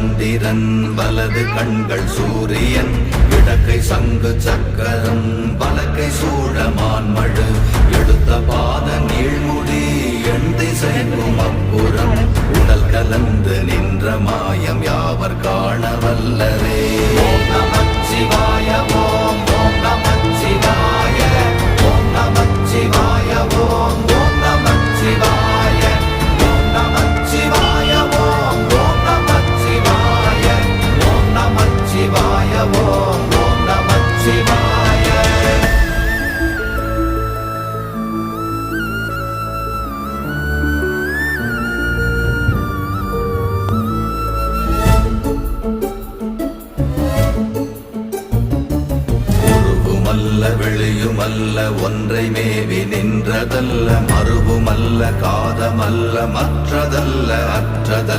சந்திரன் வலது கண்கள் சூரியன் இடக்கை சங்கு சக்கரம் வலக்கை சூழமான்மழு எடுத்த பாத நீழ்முடி எண் திசைக்கும் அப்புறம் உடல் கலந்து நின்ற மாயம் யாவர் காண வல்லரே. ஓம் நமச்சிவாய ஓம் ஓம் நமச்சிவாய ஓம் நமச்சிவாய ஓம் ஓம் நமச்சிவாய ஓம் நமச்சிவாய ஓம் ஓம் நமச்சிவாய ஓம் நமச்சிவாய ஓம் ஓம் நமச்சிவாய. வெளியுமல்ல ஒன்றை மேவி நின்றதல்ல மறுவுமல்ல காதமல்ல மற்றதல்ல அற்றதல்ல